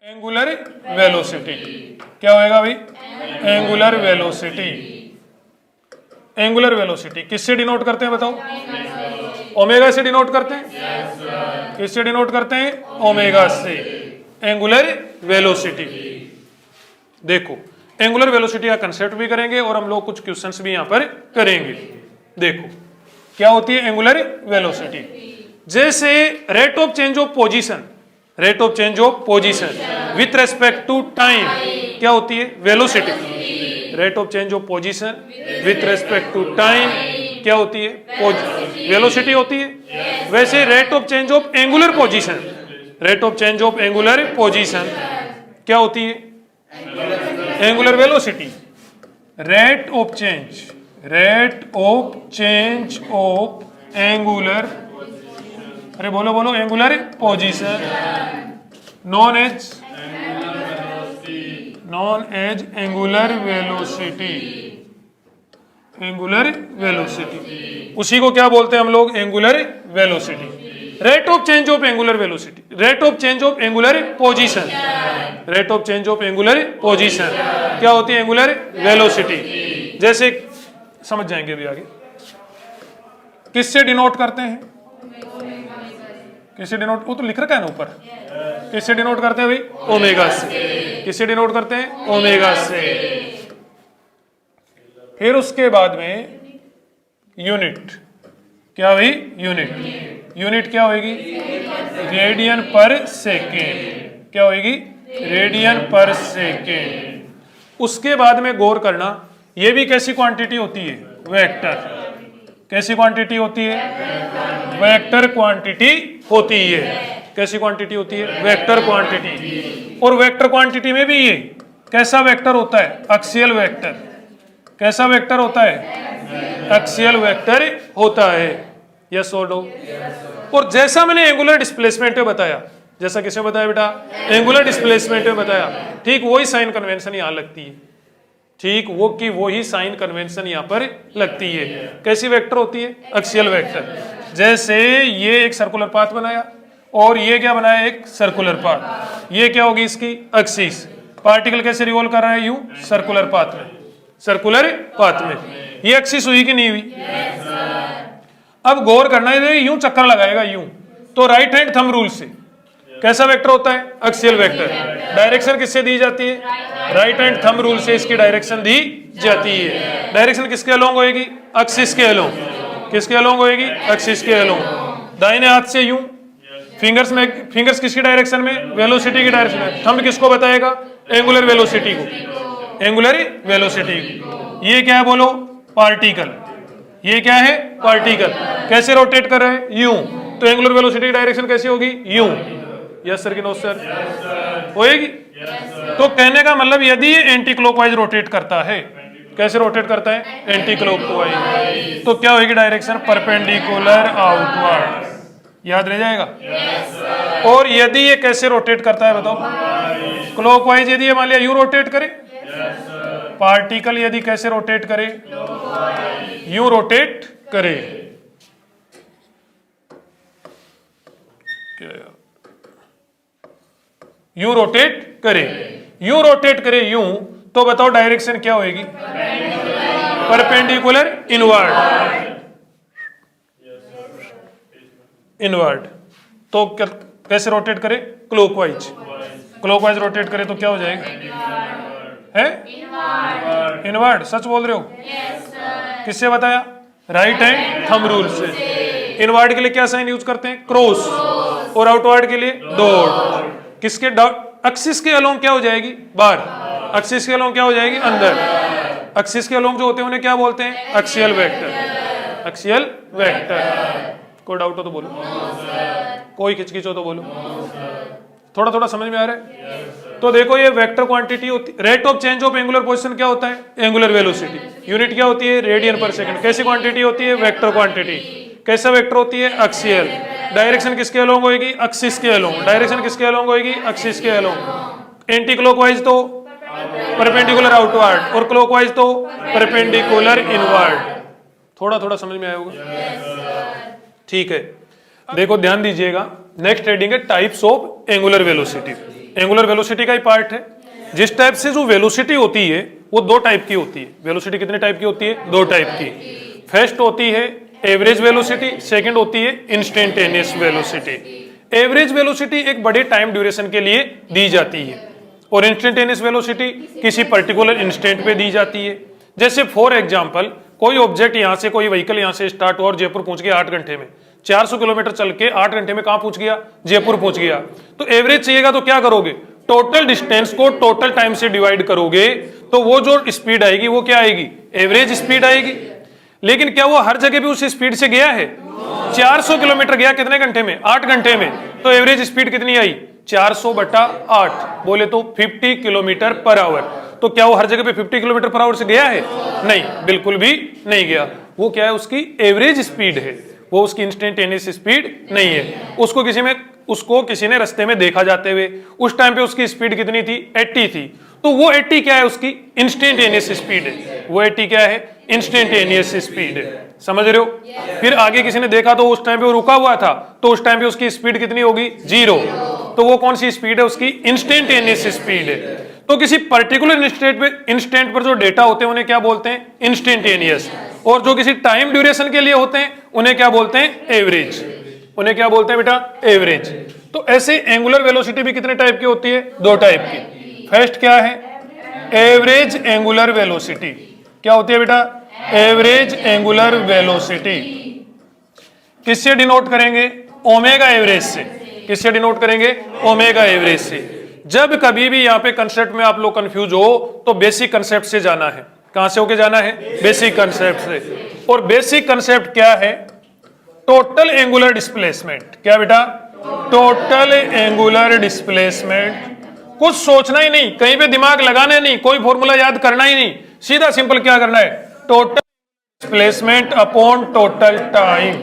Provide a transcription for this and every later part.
Angular velocity क्या होएगा भाई? Angular velocity. एंगुलर वेलोसिटी किससे डिनोट करते हैं बताओ? ओमेगा से डिनोट करते हैं। किससे डिनोट करते हैं? ओमेगा से। Angular velocity. देखो एंगुलर वेलोसिटी का कंसेप्ट भी करेंगे और हम लोग कुछ क्वेश्चंस भी यहां पर करेंगे। देखो क्या होती है एंगुलर वेलोसिटी? जैसे rate of change of position, rate of change of position with respect to time क्या होती है? Velocity. Rate of change of position with respect to time क्या होती है? वेलोसिटी होती है। वैसे rate of change of angular position, rate of change of angular position क्या होती है? Angular velocity. Rate of change, rate of change of angular, अरे बोलो बोलो, angular position known as angular velocity. Angular velocity उसी को क्या बोलते हैं हम लोग? Angular velocity. Rate of change of angular velocity, rate of change of angular position, rate of change of angular position क्या होती है? Angular velocity. जैसे समझ जाएंगे अभी आगे। किससे डिनोट करते हैं? किससे डिनोट? वो तो लिख रखा है ना ऊपर। किससे डिनोट करते हैं भाई? ओमेगा से। किससे डिनोट करते हैं? ओमेगा से। फिर उसके बाद में यूनिट क्या भाई? यूनिट। यूनिट क्या होगी? रेडियन पर सेकेंड। क्या होगी? रेडियन पर सेकेंड। उसके बाद में गौर करना, ये भी कैसी क्वांटिटी होती है? वेक्टर। कैसी क्वांटिटी होती है? वेक्टर क्वांटिटी होती है। कैसी क्वांटिटी होती है? Vector quantity. और वेक्टर क्वांटिटी में भी ये कैसा वेक्टर होता है? Axial vector. कैसा वेक्टर होता है? एक्सियल वेक्टर होता है। यस और नो? और जैसा मैंने एंगुलर डिस्प्लेसमेंट में बताया, जैसा किसने बताया बेटा? एंगुलर डिस्प्लेसमेंट में बताया, ठीक वही साइन कन्वेंशन यहां लगती है। ठीक वो की वही साइन कन्वेंशन यहां पर लगती है। कैसी वेक्टर होती है? Axial vector. जैसे ये एक सर्कुलर पाथ बनाया और ये क्या बनाया? एक सर्कुलर पाथ। ये क्या होगी? इसकी एक्सिस। पार्टिकल कैसे रिवॉल्व कर रहा है? यूं सर्कुलर पाथ में, सर्कुलर पाथ में। ये एक्सिस हुई कि नहीं हुई? अब गौर करना है, यूं चक्कर लगाएगा यूं, तो राइट हैंड थंब रूल से कैसा वेक्टर होता है? Axial vector. डायरेक्शन किससे दी जाती है? राइट हैंड थंब रूल से इसकी डायरेक्शन दी जाती है। डायरेक्शन किसके अलोंग होएगी? एक्सिस के अलोंग। किसके अलोंग होएगी? एक्सिस के अलोंग। दाहिने हाथ से यूं, फिंगर्स में, फिंगर्स किसकी डायरेक्शन में? वेलोसिटी की डायरेक्शन में। थंब किसको बताएगा? एंगुलर वेलोसिटी को। एंगुलर वेलोसिटी को। ये क्या है बोलो? पार्टिकल। ये क्या है? पार्टिकल। कैसे रोटेट कर रहा है? यूं। तो एंगुलर वेलोसिटी की डायरेक्शन कैसी होगी? यूं। यस सर कि नो सर? होएगी। तो कहने का मतलब यदि ये एंटी क्लॉकवाइज रोटेट करता है, कैसे रोटेट करता है? एंटी क्लॉकवाइज, तो क्या होगी डायरेक्शन? Perpendicular outward. याद रह जाएगा? और यदि ये कैसे रोटेट करता है बताओ? क्लॉकवाइज। यदि ये मान लिया यूं रोटेट करे, पार्टिकल यदि कैसे रोटेट करे? यूं रोटेट करे। यूं रोटेट करे, यूं रोटेट करे यूं, तो बताओ डायरेक्शन क्या होगी? Perpendicular inward. इनवर्ड। तो कैसे रोटेट करे? क्लॉकवाइज। क्लॉकवाइज रोटेट करे तो क्या हो जाएगा? है इनवर्ड। सच बोल रहे हो? किससे बताया? राइट हैंड थंब रूल से। इनवर्ड के लिए क्या साइन यूज करते हैं? क्रॉस। और आउटवर्ड के लिए डॉट। किसके? एक्सिस के अलोंग क्या हो जाएगी? बाहर। एक्सिस के अलोंग क्या हो जाएगी? अंदर। एक्सिस के अलोंग जो होते हैं उन्हें क्या बोलते हैं? Axial vector. Axial vector. कोई डाउट हो तो बोलो, कोई खिचखिच हो तो बोलो। थोड़ा थोड़ा समझ में आ रहा है? तो देखो ये वेक्टर क्वांटिटी होती है। Rate of change of angular position क्या होता है? Angular velocity. यूनिट क्या होती है? रेडियन पर सेकंड। कैसी क्वांटिटी होती है? Vector quantity. कैसा वेक्टर होती है? एक्सियल। डायरेक्शन किसके अलोंग होगी? एक्सिस के अलोंग। डायरेक्शन किसके अलोंग होगी? एक्सिस के अलोंग। एंटी क्लॉकवाइज तो परपेंडिकुलर आउटवर्ड, और क्लॉकवाइज तो परपेंडिकुलर इनवर्ड। थोड़ा थोड़ा समझ में आया होगा? ठीक है। देखो ध्यान दीजिएगा, नेक्स्ट हेडिंग है types of angular velocity. Angular velocity का ही पार्ट है। जिस टाइप से जो वेलोसिटी होती है वो दो टाइप की होती है। वेलोसिटी कितने टाइप की होती है? दो टाइप की। फर्स्ट होती है एवरेज वेलोसिटी, सेकंड होती है इंस्टेंटेनियस वेलोसिटी। एवरेज वेलोसिटी एक बड़े टाइम ड्यूरेशन के लिए दी जाती है और इंस्टेंटेनियस वेलोसिटी किसी पर्टिकुलर इंस्टेंट पे दी जाती है। जैसे फॉर एग्जांपल कोई ऑब्जेक्ट यहाँ से, कोई व्हीकल यहाँ से स्टार्ट हुआ और जयपुर पहुंच गया 8 घंटे में, 400 किलोमीटर चल के 8 घंटे में कहाँ पहुंच गया? जयपुर पहुंच गया। तो एवरेज चाहिएगा तो क्या करोगे? टोटल डिस्टेंस को टोटल टाइम से डिवाइड करोगे तो वो जो स्पीड आएगी वो क्या आएगी? एवरेज स्पीड आएगी। लेकिन क्या वो हर जगह पे उस स्पीड से गया है? 400 किलोमीटर गया कितने घंटे में? 8 घंटे में। तो एवरेज स्पीड कितनी आई? 400/8, बोले तो 50 किलोमीटर पर आवर। तो क्या वो हर जगह पे 50 किलोमीटर पर आवर से गया है? नहीं, बिल्कुल भी नहीं गया। वो क्या है? उसकी एवरेज स्पीड है, वो उसकी इंस्टेंटेनियस स्पीड नहीं है। उसको किसी ने रास्ते में देखा जाते हुए, उस टाइम पे उसकी स्पीड कितनी थी? 80 थी। तो वो 80 क्या है? उसकी इंस्टेंटेनियस स्पीड है। वो 80 क्या है? इंस्टेंटेनियस स्पीड है। समझ रहे हो? फिर आगे किसी ने देखा तो उस टाइम पे वो रुका हुआ था, तो उस टाइम पे उसकी स्पीड कितनी होगी? 0। तो वो कौन सी स्पीड है? उसकी इंस्टेंटेनियस स्पीड है। तो किसी पर्टिकुलर इंस्टेंट पर जो डेटा होते हैं उन्हें क्या बोलते हैं? इंस्टेंटेनियस। और जो किसी टाइम ड्यूरेशन के लिए होते हैं उन्हें क्या बोलते हैं? एवरेज। उन्हें क्या बोलते हैं बेटा? एवरेज। तो ऐसे एंगुलर वेलोसिटी भी कितने टाइप की होती है? दो टाइप की। फर्स्ट क्या है? Average angular velocity. क्या होती है बेटा? Average angular velocity. किससे डिनोट करेंगे? ओमेगा एवरेज से। किससे डिनोट करेंगे? ओमेगा एवरेज से। जब कभी भी यहाँ पे कंसेप्ट में आप लोग कंफ्यूज हो तो बेसिक कंसेप्ट से जाना है। कहां से होके जाना है? बेसिक कंसेप्ट से। और बेसिक कंसेप्ट क्या है? Total angular displacement. क्या बेटा? Total angular displacement. कुछ सोचना ही नहीं, कहीं पे दिमाग लगाना नहीं, कोई फॉर्मूला याद करना ही नहीं, सीधा सिंपल क्या करना है? Total displacement upon total time.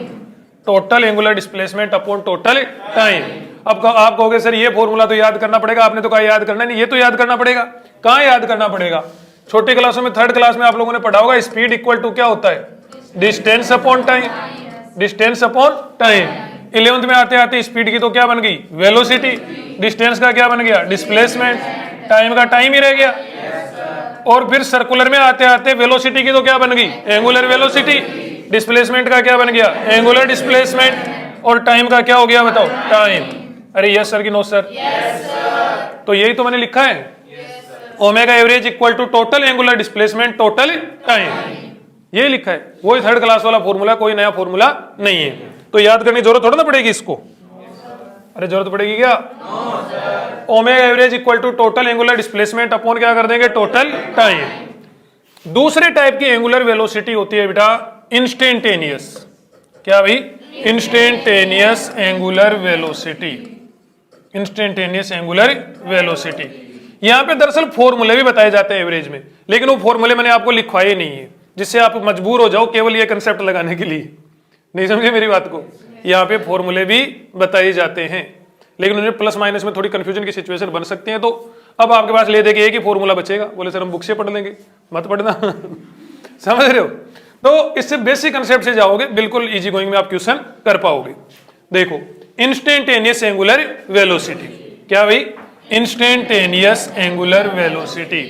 Total angular displacement upon total time. अब आप कहोगे सर ये फॉर्मूला तो याद करना पड़ेगा, आपने तो कहा याद करना नहीं। ये तो याद करना पड़ेगा। कहां याद करना पड़ेगा? छोटी क्लासों में, 3rd क्लास में आप लोगों ने पढ़ा होगा, स्पीड इक्वल टू क्या होता है? Distance upon time. Distance upon time. 11th में आते आते स्पीड की तो क्या बन गई? वेलोसिटी। डिस्टेंस का क्या बन गया? डिस्प्लेसमेंट। टाइम का टाइम ही रह गया। और फिर सर्कुलर में आते आते वेलोसिटी की तो क्या बन गई? Angular velocity. डिस्प्लेसमेंट का क्या बन गया? Angular displacement. और टाइम का क्या हो गया बताओ? टाइम। अरे यस सर कि नो सर? तो यही तो मैंने लिखा है, omega average equal to total angular displacement total time. ये लिखा है। वही 3rd क्लास वाला फॉर्मूला, कोई नया फॉर्मूला नहीं है। तो याद करने की जरूरत थोड़ा ना पड़ेगी इसको। अरे जरूरत पड़ेगी क्या? Omega average equal to total angular displacement upon क्या कर देंगे? Total time. दूसरे टाइप की एंगुलर वेलोसिटी होती है बेटा इंस्टेंटेनियस। क्या भाई? Instantaneous angular velocity. Instantaneous angular velocity. यहां पे दरअसल फॉर्मूले भी बताए जाते हैं एवरेज में, लेकिन वो फॉर्मूले मैंने आपको लिखवाए नहीं है, जिससे आप मजबूर हो जाओ केवल ये कंसेप्ट लगाने के लिए। नहीं समझे मेरी बात को? यहाँ पे फॉर्मूले भी बताए जाते हैं, लेकिन उन्हें प्लस माइनस में थोड़ी कंफ्यूजन की सिचुएशन बन सकती है। तो अब आपके पास ले दे के एक ही फॉर्मूला बचेगा, बोले सर हम बुक से पढ़ लेंगे, मत पढ़ना। समझ रहे हो? तो इससे बेसिक कंसेप्ट से जाओगे, बिल्कुल इजी गोइंग में आप क्वेश्चन कर पाओगे। देखो इंस्टेंटेनियस एंगुलर वेलोसिटी। क्या भाई? Instantaneous angular velocity.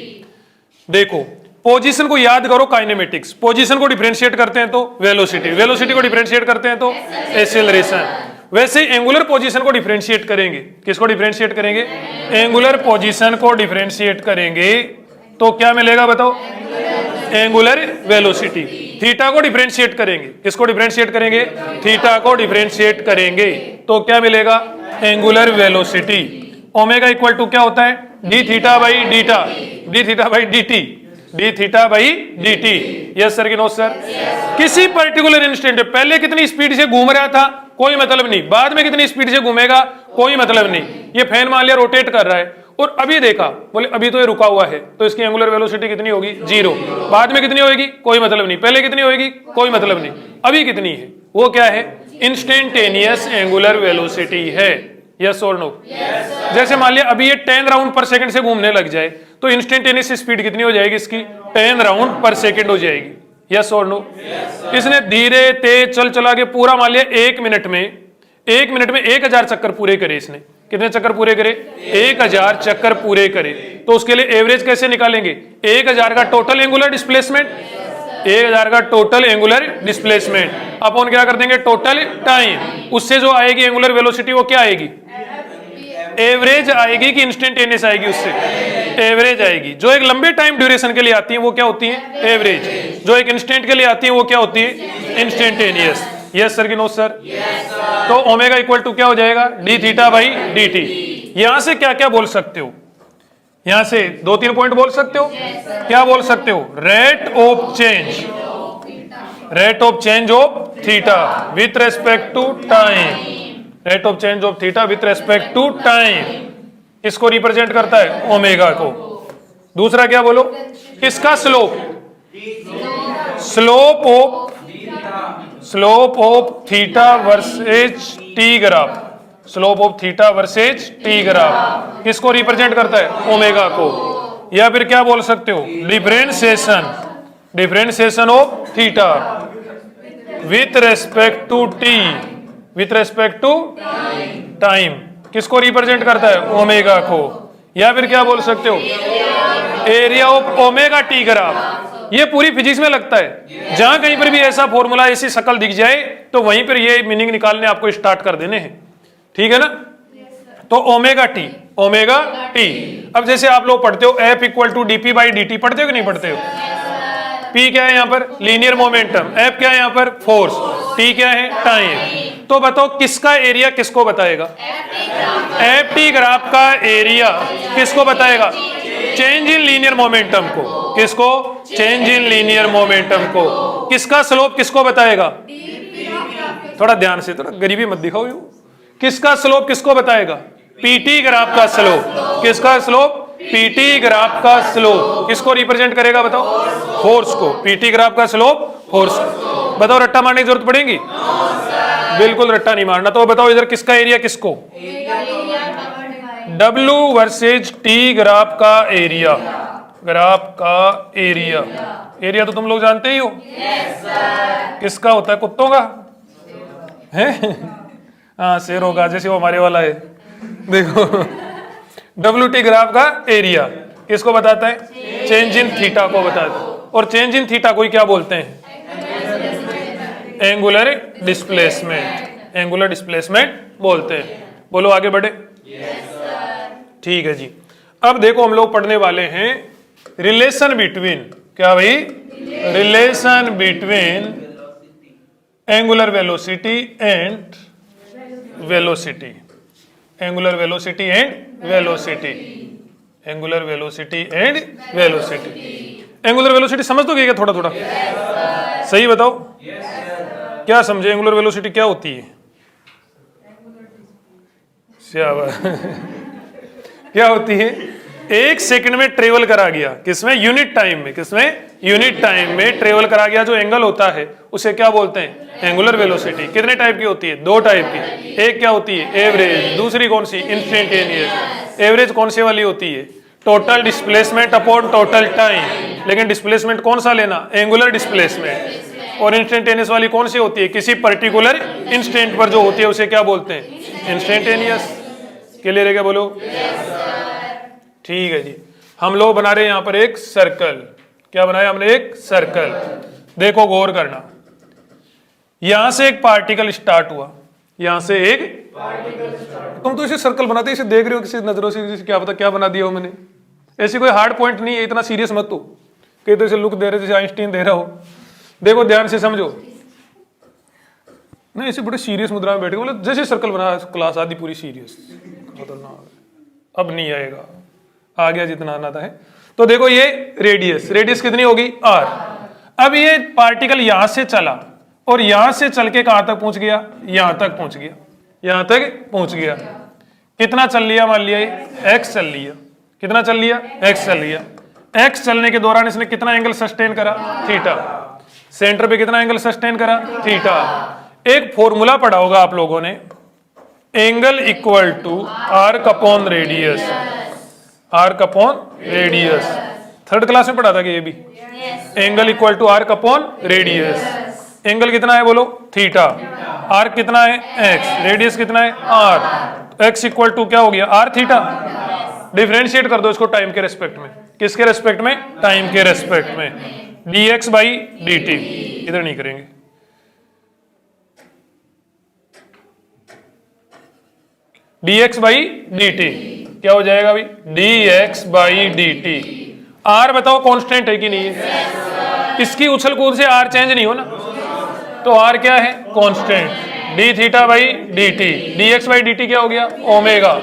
देखो पोजीशन को याद करो, काइनेमेटिक्स। पोजीशन को डिफरेंशिएट करते हैं तो वेलोसिटी, वेलोसिटी को डिफरेंशिएट करते हैं तो एक्सेलरेशन। वैसे एंगुलर पोजीशन को डिफरेंशिएट करेंगे। किसको डिफरेंशिएट करेंगे? एंगुलर पोजीशन को डिफरेंशिएट करेंगे तो क्या मिलेगा बताओ? Angular velocity. थीटा को डिफरेंशिएट करेंगे। किसको डिफरेंशिएट करेंगे? थीटा को डिफरेंशिएट करेंगे तो क्या मिलेगा? Angular velocity. Omega equal to क्या होता है? D theta by D T, D theta by D theta by D T. Yes sir कि नो सर? किसी पर्टिकुलर इंस्टेंट पहले कितनी स्पीड से घूम रहा था कोई मतलब नहीं, बाद में कितनी स्पीड से घूमेगा कोई मतलब नहीं। ये फैन मान लिया रोटेट कर रहा है और अभी देखा, बोले अभी तो ये रुका हुआ है, तो इसकी एंगुलर वेलोसिटी कितनी होगी? 0। बाद में कितनी होगी? कोई मतलब नहीं। पहले कितनी होगी? कोई मतलब नहीं। अभी कितनी है? वो क्या है? इंस्टेंटेनियस एंगुलर वेलोसिटी है। यस और नो? जैसे मान लिया अभी ये 10 राउंड पर सेकंड से घूमने लग जाए तो इंस्टेंटेनियस स्पीड कितनी हो जाएगी इसकी? 10 राउंड पर सेकंड हो जाएगी। यस और नो? इसने धीरे तेज चल चला के पूरा मान लिया 1 मिनट में 1000 चक्कर पूरे करे इसने। कितने चक्कर पूरे करे? 1000 चक्कर पूरे करे। तो उसके लिए एवरेज कैसे निकालेंगे? 1000 का टोटल एंगुलर डिस्प्लेसमेंट, 1000 का टोटल एंगुलर डिस्प्लेसमेंट अपॉन क्या कर देंगे? Total time. उससे जो आएगी एंगुलर वेलोसिटी वो क्या आएगी? एवरेज आएगी कि इंस्टेंटेनियस आएगी? उससे एवरेज आएगी। जो एक लंबे टाइम ड्यूरेशन के लिए आती है वो क्या होती है? एवरेज। जो एक इंस्टेंट के लिए आती है वो क्या होती है? इंस्टेंटेनियस। यस सर कि नो सर? तो ओमेगा इक्वल टू क्या हो जाएगा? D theta by D T. यहां से क्या क्या बोल सकते हो? यहां से 2-3 पॉइंट बोल सकते हो। क्या बोल सकते हो? Rate of change, rate of change of theta with respect to time, rate of change of theta with respect to time. इसको रिप्रेजेंट करता है ओमेगा को। दूसरा क्या बोलो? किसका slope? Slope of theta versus T graph, slope of theta versus T graph किसको represent करता है? ओमेगा को। या फिर क्या बोल सकते हो? Differentiation of theta with respect to T, with respect to time किसको रिप्रेजेंट करता है? ओमेगा को। या फिर क्या बोल सकते हो? Area of omega T graph. ये पूरी फिजिक्स में लगता है। जहां कहीं पर भी ऐसा फॉर्मूला, ऐसी शक्ल दिख जाए तो वहीं पर ये मीनिंग निकालने आपको स्टार्ट कर देने हैं। ठीक है ना? तो ओमेगा टी, ओमेगा टी। अब जैसे आप लोग पढ़ते हो F equal to DP by D T, पढ़ते हो कि नहीं पढ़ते हो? पी क्या है यहाँ पर? Linear momentum. एफ क्या है यहाँ पर? फोर्स। टी क्या है? टाइम। तो बताओ किसका एरिया किसको बताएगा? एफ टी ग्राफ का एरिया किसको बताएगा? चेंज इन लीनियर मोमेंटम को। किसको? चेंज इन लीनियर मोमेंटम को। किसका स्लोप किसको बताएगा? थोड़ा ध्यान से, थोड़ा गरीबी मत दिखाओ। किसका स्लोप किसको बताएगा? पीटी ग्राफ का स्लोप। किसका स्लोप? पीटी ग्राफ का स्लोप किसको रिप्रेजेंट करेगा? बताओ। फोर्स को। पीटी ग्राफ का स्लोप फोर्स को। बताओ रट्टा मारने की जरूरत पड़ेगी? बिल्कुल रट्टा नहीं मारना। तो बताओ इधर किसका एरिया किसको? W वर्सेज टी ग्राफ का एरिया, ग्राफ का एरिया। एरिया तो तुम लोग जानते ही हो। किसका होता है? कुत्तों का है? हाँ, शेरों का, जैसे वो हमारे वाला है। देखो WT ग्राफ का एरिया किसको बताता है? चेंज इन थीटा को बताता है। और चेंज इन थीटा को ही क्या बोलते हैं? एंगुलर डिस्प्लेसमेंट, एंगुलर डिस्प्लेसमेंट बोलते हैं। बोलो आगे बढ़े। ठीक है जी। अब देखो हम लोग पढ़ने वाले हैं रिलेशन बिटवीन, क्या भाई? Relation between angular velocity and velocity, angular velocity and velocity, angular velocity and velocity. Angular velocity समझ दोगे क्या? थोड़ा थोड़ा सही बताओ। क्या समझे? एंगुलर वेलोसिटी क्या होती है? क्या होती है? एक सेकंड में ट्रेवल करा गया, किसमें? यूनिट टाइम में। किसमें? यूनिट टाइम में ट्रेवल करा गया जो एंगल होता है उसे क्या बोलते हैं? Angular velocity. कितने टाइप की होती है? 2 टाइप की। एक क्या होती है? एवरेज। दूसरी कौन सी? इंस्टेंटेनियस। एवरेज कौन सी वाली होती है? Total displacement upon total time. लेकिन डिस्प्लेसमेंट कौन सा लेना? Angular displacement. और इंस्टेंटेनियस वाली कौन सी होती है? किसी पर्टिकुलर इंस्टेंट पर जो होती है उसे क्या बोलते हैं? इंस्टेंटेनियस। क्लियर है क्या? बोलो। ठीक है जी। हम लोग बना रहे हैं यहां पर एक सर्कल। क्या बनाया हमने? एक सर्कल। देखो गौर करना, यहां से एक पार्टिकल स्टार्ट हुआ, यहां से एक पार्टिकल। तुम तो इसे सर्कल बनाते, इसे देख रहे हो किसी नजरों से, क्या पता क्या बना दिया हो मैंने। ऐसी कोई हार्ड पॉइंट नहीं है, इतना सीरियस मत हो कि तो इसे लुक दे रहे जैसे आइंस्टीन दे रहा हो। देखो ध्यान से समझो। नहीं, ऐसे बड़े सीरियस मुद्रा में बैठे, मतलब जैसे सर्कल बना क्लास आदि पूरी सीरियस। अब नहीं आएगा, आ गया जितना आना था है। तो देखो ये रेडियस, रेडियस कितनी होगी? r। अब ये पार्टिकल यहां से चला और यहां से चल के कहां तक पहुंच गया? यहां तक पहुंच गया, यहां तक पहुंच गया। कितना चल लिया? मान लिया x चल लिया। कितना चल लिया? x चल लिया। x चलने के दौरान इसने कितना एंगल सस्टेन करा? थीटा। सेंटर पे कितना एंगल सस्टेन करा? थीटा। एक फॉर्मूला पढ़ा होगा आप लोगों ने, angle equal to arc upon radius, arc upon radius. 3rd class में पढ़ा था कि ये भी angle equal to arc upon radius. Angle कितना है बोलो, थीटा। आर्क कितना है, एक्स। रेडियस कितना है, आर। एक्स इक्वल टू क्या हो गया, आर थीटा। डिफरेंशिएट कर दो इसको टाइम के रेस्पेक्ट में। किसके रेस्पेक्ट में, टाइम के रेस्पेक्ट में। dx बाई dt, इधर नहीं करेंगे। dx बाई dt क्या हो जाएगा भाई, dx बाई dt। आर बताओ कांस्टेंट है कि नहीं है, इसकी उछल कूद से आर चेंज नहीं हो ना, तो आर क्या है, constant. D theta by D T. dx by dt क्या हो गया, ओमेगा,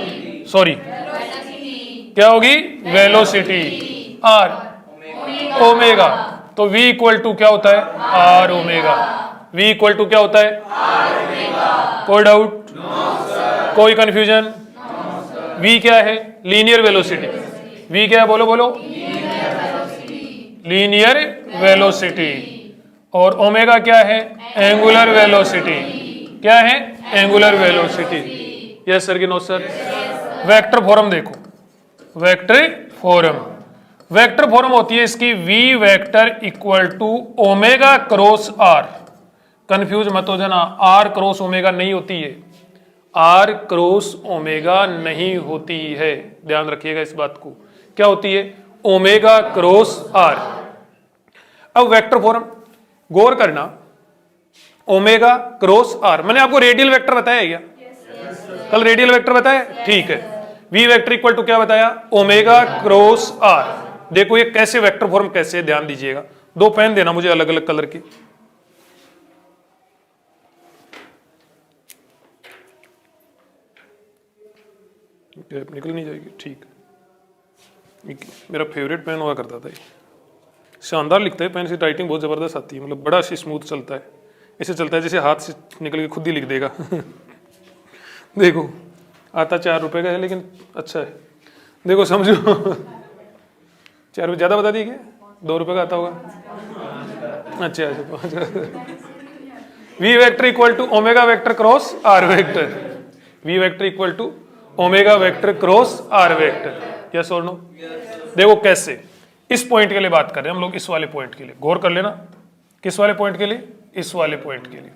सॉरी क्या होगी, वेलोसिटी। आर ओमेगा, तो v इक्वल टू क्या होता है, R omega. v equal to क्या होता है, आर ओमेगा। कोई डाउट, कोई कंफ्यूजन। v क्या है, लीनियर वेलोसिटी। v क्या है, बोलो बोलो, लीनियर वेलोसिटी। और ओमेगा क्या है, एंगुलर वेलोसिटी। क्या है, एंगुलर वेलोसिटी। यस सर कि नो सर। वेक्टर फॉर्म देखो, वेक्टर फॉर्म, वेक्टर फॉर्म होती है इसकी v vector equal to omega cross r। Confuse मत हो जाना, r क्रॉस ओमेगा नहीं होती है, r क्रॉस ओमेगा नहीं होती है, ध्यान रखिएगा इस बात को। क्या होती है, ओमेगा क्रॉस r। अब वेक्टर फॉर्म गौर करना, ओमेगा क्रॉस r। मैंने आपको रेडियल वेक्टर बताया है क्या, कल रेडियल वेक्टर बताया, ठीक है। v वेक्टर इक्वल टू क्या बताया, ओमेगा क्रॉस r। देखो ये कैसे वेक्टर फॉर्म कैसे, ध्यान दीजिएगा। दो पेन देना मुझे अलग अलग कलर की। टैप निकल नहीं जाएगी, ठीक। मेरा फेवरेट पेन हुआ करता था ये, शानदार लिखता है पेन से, राइटिंग बहुत जबरदस्त आती है, मतलब बड़ा स्मूथ चलता है, ऐसे चलता है जैसे हाथ से निकल के खुद ही लिख देगा। देखो आता 4 रुपए का है लेकिन अच्छा है, देखो समझो। 4 रुपये ज्यादा बता दिए क्या, 2 रुपए का आता होगा, अच्छा अच्छा। v vector equal to omega vector cross r vector. v vector equal to omega vector cross r vector. Yes और नो। देखो कैसे, इस पॉइंट के लिए बात कर रहे हैं हम लोग, इस वाले पॉइंट के लिए गौर कर लेना। किस वाले पॉइंट के लिए, इस वाले पॉइंट के लिए।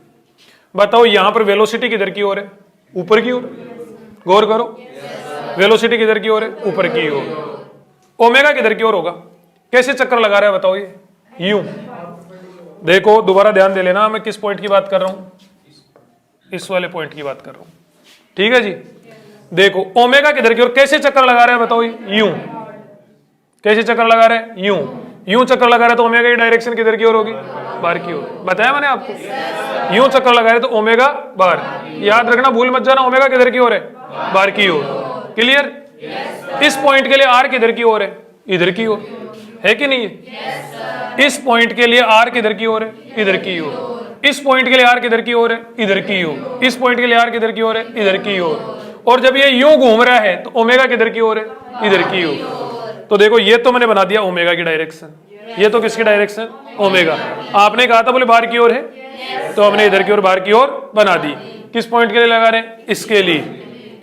बताओ यहां पर वेलोसिटी किधर की ओर है, ऊपर की ओर। गौर करो, वेलोसिटी किधर की ओर है, ऊपर की ओर। ओमेगा किधर की ओर होगा, कैसे चक्कर लगा रहा है बताओ ये, यूं। देखो दोबारा ध्यान दे लेना, मैं किस पॉइंट की बात कर रहा हूं, इस वाले पॉइंट की बात कर रहा हूं, ठीक है जी। देखो ओमेगा किधर की ओर, कैसे चक्कर लगा रहा है बताओ ये, यूं। कैसे चक्कर लगा रहे हैं, यूं। यूं चक्कर लगा रहे तो ओमेगा की डायरेक्शन किधर की ओर होगी, बाहर की ओर। बताया मैंने आपको, यूं चक्कर लगा रहे तो ओमेगा बाहर। याद रखना, भूल मत जाना, ओमेगा किधर की ओर है, बाहर की ओर। क्लियर। इस पॉइंट के लिए आर किधर की ओर है, इधर की ओर है कि नहीं है। इस पॉइंट के लिए आर किधर की ओर है, इधर की ओर। इस पॉइंट के लिए आर किधर की ओर है, इधर की ओर। इस पॉइंट के लिए आर किधर की ओर है, इधर की ओर। और जब ये यूं घूम रहा है तो ओमेगा किधर की ओर है, इधर की ओर। तो देखो ये तो मैंने बना दिया ओमेगा की डायरेक्शन, ये तो किसकी डायरेक्शन, ओमेगा। आपने कहा था बोले बाहर की ओर है, तो हमने इधर की ओर बाहर की ओर बना दी। किस पॉइंट के लिए लगा रहे हैं, इसके लिए,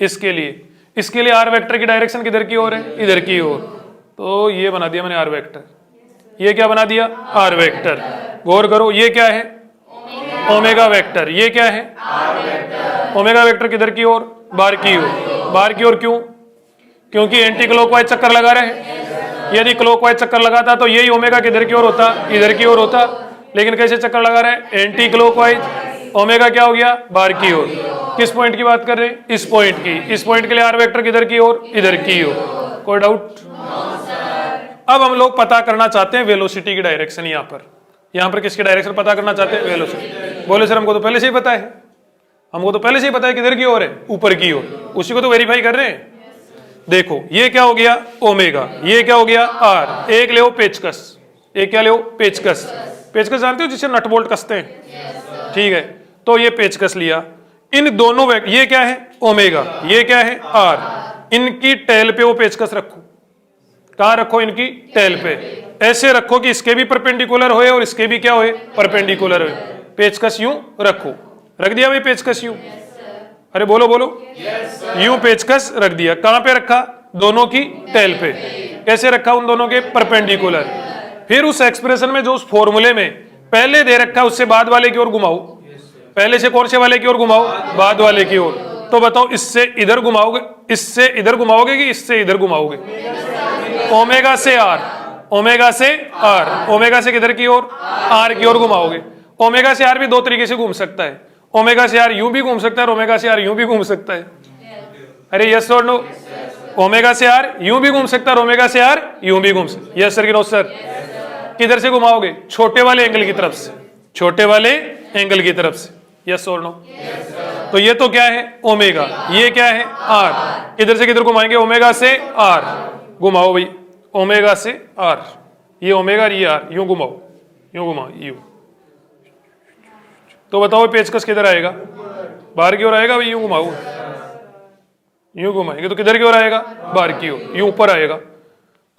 इसके लिए। इसके लिए आर वेक्टर की डायरेक्शन किधर की ओर है, इधर की ओर। तो ये बना दिया मैंने आर वेक्टर। ये क्या बना दिया, आर वेक्टर। गौर करो, ये क्या है, ओमेगा वेक्टर। ये क्या है, ओमेगा वेक्टर किधर की ओर, बाहर की ओर। बाहर की ओर क्यों, क्योंकि एंटी क्लॉकवाइज चक्कर लगा रहे हैं। यदि क्लॉकवाइज चक्कर लगाता तो यही ओमेगा किधर की ओर होता, इधर की ओर होता। लेकिन कैसे चक्कर लगा रहे हैं, एंटी क्लॉकवाइज। ओमेगा क्या हो गया, बाहर की ओर। किस पॉइंट की बात कर रहे हैं, इस पॉइंट की। इस पॉइंट के लिए आर वेक्टर किधर की ओर, इधर की ओर। कोई डाउट। अब हम लोग पता करना चाहते हैं वेलोसिटी की डायरेक्शन। यहाँ पर किसकी डायरेक्शन पता करना चाहते हैं, वेलोसिटी। बोले सर हमको तो पहले से ही पता है, हमको तो पहले से ही पता है किधर की ओर है, ऊपर की ओर। उसी को तो वेरीफाई कर रहे हैं। देखो ये क्या हो गया, ओमेगा। ये क्या हो गया, आर। एक ले पेचकस, एक क्या ले पेचकस। पेचकस जानते हो जिससे नट बोल्ट कसते हैं, ठीक है। तो ये पेचकस लिया। इन दोनों ये क्या है, ओमेगा। ये क्या है, आर। इनकी टेल पे वो पेचकस रखो। कहां रखो, इनकी टेल पे। ऐसे रखो कि इसके भी परपेंडिकुलर होए और इसके भी क्या होए, परपेंडिकुलर होए। पेचकस यूं रखो। रख दिया भाई पेचकस यूं, अरे बोलो बोलो, यूं पेचकस रख दिया। कहां पे रखा, दोनों की टेल पे। कैसे रखा, उन दोनों के परपेंडिकुलर। फिर उस एक्सप्रेशन में जो उस फॉर्मूले में पहले दे रखा है उससे बाद वाले की ओर घुमाओ, पहले से कौन से वाले की ओर घुमाओ, बाद वाले की ओर। तो बताओ इससे इधर घुमाओगे, इससे इधर घुमाओगे कि इससे इधर घुमाओगे? ओमेगा से आर, ओमेगा से आर, ओमेगा से किधर की ओर, आर की ओर घुमाओगे। ओमेगा से आर भी दो तरीके से घूम सकता है, ओमेगा से आर यूं भी घूम सकता है और ओमेगा से आर यूं भी घूम सकता है। अरे यस और नो? ओमेगा से आर यूं भी घूम सकता है और ओमेगा से आर यूं भी घूम सकता है। यस सर कि नो सर? किधर से घुमाओगे? छोटे वाले एंगल की तरफ से, छोटे वाले एंगल की तरफ से। यस और नो? तो ये तो क्या है? ओमेगा। ये क्या है? आर। किधर से किधर घुमाएंगे? ओमेगा से आर। घुमाओ भाई, ओमेगा से आर, ये ओमेगा और ये आर, यूं घुमाओ, यूं घुमाओ, यूं। तो बताओ पेचकस किधर आएगा? बाहर की ओर आएगा भाई, यूं घुमाओ, यूं घुमाएंगे तो किधर की ओर आएगा? बाहर की ओर, यूं ऊपर आएगा।